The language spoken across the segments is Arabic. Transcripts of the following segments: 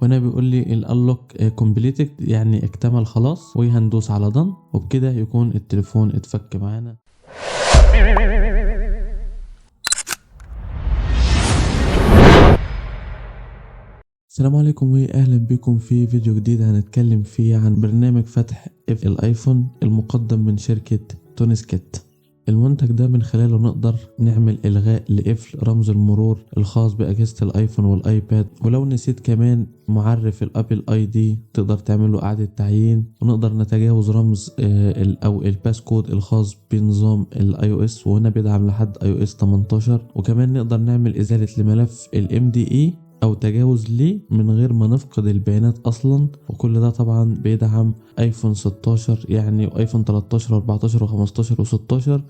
وهنا بيقول لي الانلوك كومبليتد يعني اكتمل خلاص، وهندوس على دن وبكده يكون التليفون اتفك معانا. السلام عليكم واهلا بكم في فيديو جديد هنتكلم فيه عن برنامج فتح الايفون المقدم من شركة تونسكيت. المنتج ده من خلاله نقدر نعمل الغاء لقفل رمز المرور الخاص باجهزة الايفون والايباد، ولو نسيت كمان معرف الابل اي دي تقدر تعمله اعادة تعيين، ونقدر نتجاوز رمز او الباسكود الخاص بنظام الاي او اس، وهنا بيدعم لحد اي او اس 18. وكمان نقدر نعمل ازالة لملف الام دي اي او تجاوز ليه من غير ما نفقد البيانات اصلا، وكل ده طبعا بيدعم ايفون 16 يعني وايفون 13 و14 و15 و16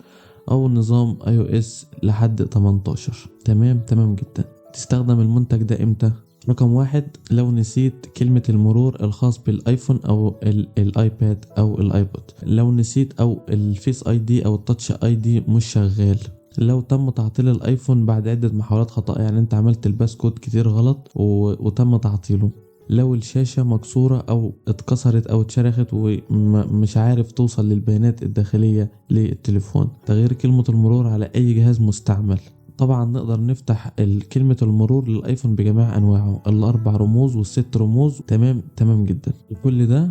او نظام اي او اس لحد 18. تمام جدا. تستخدم المنتج ده امتى؟ رقم 1، لو نسيت كلمة المرور الخاص بالايفون او الايباد او الايبود، لو نسيت او الفيس اي دي او التاتش اي دي مش شغال، لو تم تعطيل الايفون بعد عدة محاولات خطأ، يعني انت عملت الباسكود كتير غلط وتم تعطيله، لو الشاشة مكسورة او اتكسرت او اتشرخت ومش عارف توصل للبيانات الداخلية للتليفون، تغيير كلمة المرور على اي جهاز مستعمل. طبعا نقدر نفتح كلمة المرور للايفون بجميع انواعه، الاربع رموز والست رموز. تمام جدا. وكل ده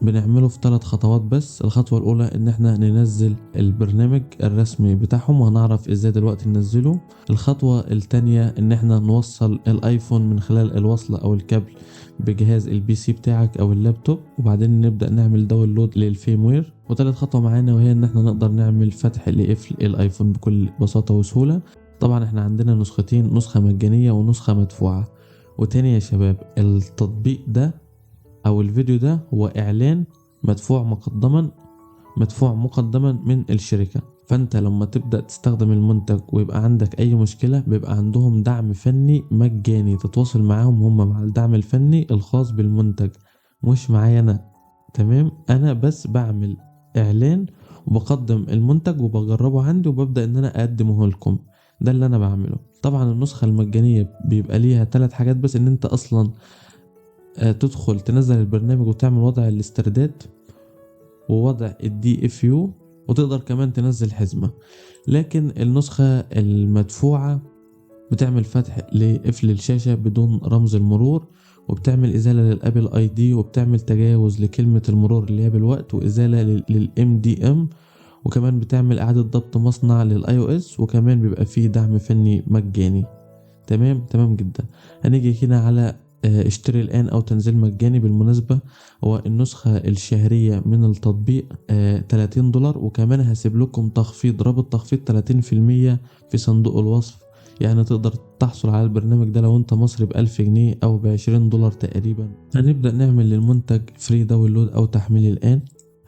بنعمله في 3 خطوات بس. الخطوة الأولى إن احنا ننزل البرنامج الرسمي بتاعهم، وهنعرف ازاي دلوقتي ننزله. الخطوة التانية إن احنا نوصل الآيفون من خلال الوصلة أو الكابل بجهاز البي سي بتاعك أو اللابتوب، وبعدين نبدأ نعمل داونلود للفيموير. وتالت خطوة معانا وهي إن احنا نقدر نعمل فتح لقفل الآيفون بكل بساطة وسهولة. طبعا احنا عندنا نسختين، نسخة مجانية ونسخة مدفوعة. وتاني يا شباب، التطبيق ده او الفيديو ده هو اعلان مدفوع مقدما من الشركة، فانت لما تبدأ تستخدم المنتج ويبقى عندك اي مشكلة بيبقى عندهم دعم فني مجاني تتواصل معاهم هم مع الدعم الفني الخاص بالمنتج، مش معايا انا. تمام، انا بس بعمل اعلان وبقدم المنتج وبجربه عندي وببدأ ان انا اقدمه لكم. ده اللي انا بعمله. طبعا النسخة المجانية بيبقى ليها 3 حاجات بس، ان انت اصلا تدخل تنزل البرنامج وتعمل وضع الاسترداد ووضع الدي اف يو، وتقدر كمان تنزل حزمة. لكن النسخة المدفوعة بتعمل فتح لقفل الشاشة بدون رمز المرور، وبتعمل ازالة للابل اي دي، وبتعمل تجاوز لكلمة المرور اللي هي بالوقت، وازالة للام دي ام، وكمان بتعمل اعادة ضبط مصنع للاي او اس، وكمان بيبقى فيه دعم فني مجاني. تمام جدا. هنيجي هنا على اشتري الآن أو تنزيل مجاني. بالمناسبة هو النسخة الشهرية من التطبيق $30، وكمان هسيب لكم تخفيض، رابط تخفيض 30% في صندوق الوصف. يعني تقدر تحصل على البرنامج ده لو انت مصري ب1000 جنيه أو ب20 دولار تقريبا. هنبدأ نعمل للمنتج فري داونلود أو تحميل الآن.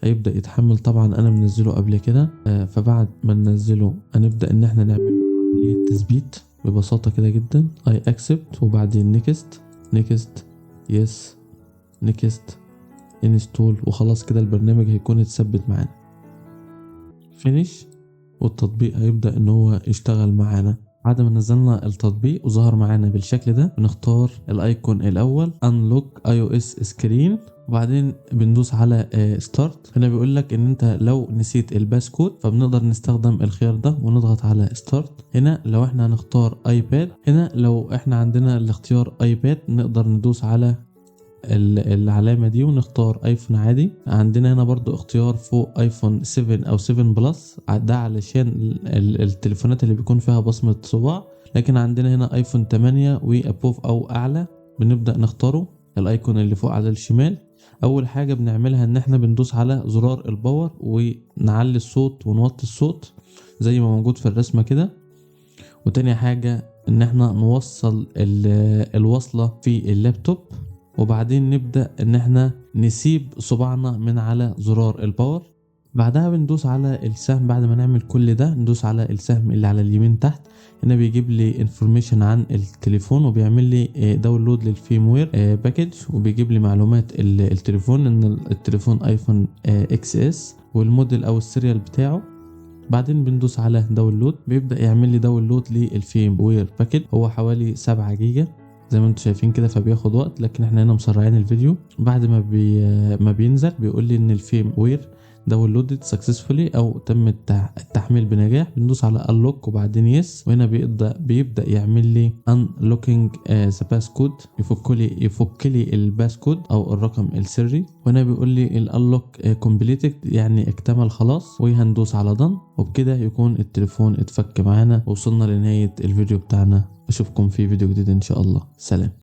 هيبدأ يتحمل. طبعا أنا منزله قبل كده، فبعد ما ننزله هنبدأ إن احنا نعمل عملية تثبيت ببساطة كده جدا. I accept وبعدين next yes next install، وخلاص كده البرنامج هيكون اتثبت معانا. finish، والتطبيق هيبدأ ان هو يشتغل معانا. بعد ما نزلنا التطبيق وظهر معانا بالشكل ده، بنختار الايكون الاول unlock iOS screen، وبعدين بندوس على ستارت. هنا بيقول لك ان انت لو نسيت الباسكود فبنقدر نستخدم الخيار ده ونضغط على ستارت. هنا لو احنا هنختار ايباد، هنا لو احنا عندنا الاختيار ايباد نقدر ندوس على العلامة دي ونختار ايفون عادي. عندنا هنا برضو اختيار فوق ايفون 7 او 7 بلس، ده علشان التليفونات اللي بيكون فيها بصمة صباع. لكن عندنا هنا ايفون 8 وابوف او اعلى، بنبدأ نختاره الايكون اللي فوق على الشمال. اول حاجة بنعملها ان احنا بندوس على زرار الباور ونعلي الصوت ونوطي الصوت زي ما موجود في الرسمة كده. وتاني حاجة ان احنا نوصل الوصلة في اللابتوب، وبعدين نبدأ ان احنا نسيب صباعنا من على زرار الباور. بعدها بندوس على السهم. بعد ما نعمل كل ده ندوس على السهم اللي على اليمين تحت. هنا بيجيب لي انفورميشن عن التليفون، وبيعمل لي داونلود للفيموير باكج، وبيجيب لي معلومات التليفون، ان التليفون ايفون اكس اس والموديل او السيريال بتاعه. بعدين بندوس على داونلود، بيبدأ يعمل لي داونلود للفيموير باكج، هو حوالي 7 جيجا. زي ما انتم شايفين كده، فبياخد وقت، لكن احنا هنا مسرعين الفيديو. بعد ما بينزل بيقول لي ان الفيم وير داونلودد سكسسفولي او تم التحميل بنجاح. بندوس على unlock وبعدين يس، وهنا بيبدا يعمل لي unlocking ذا باس كود، يفك لي الباس كود او الرقم السري. وهنا بيقول لي الانلوك كومبليتد يعني اكتمل خلاص، وهندوس على done، وبكده يكون التليفون اتفك معانا. وصلنا لنهاية الفيديو بتاعنا. اشوفكم في فيديو جديد ان شاء الله. سلام.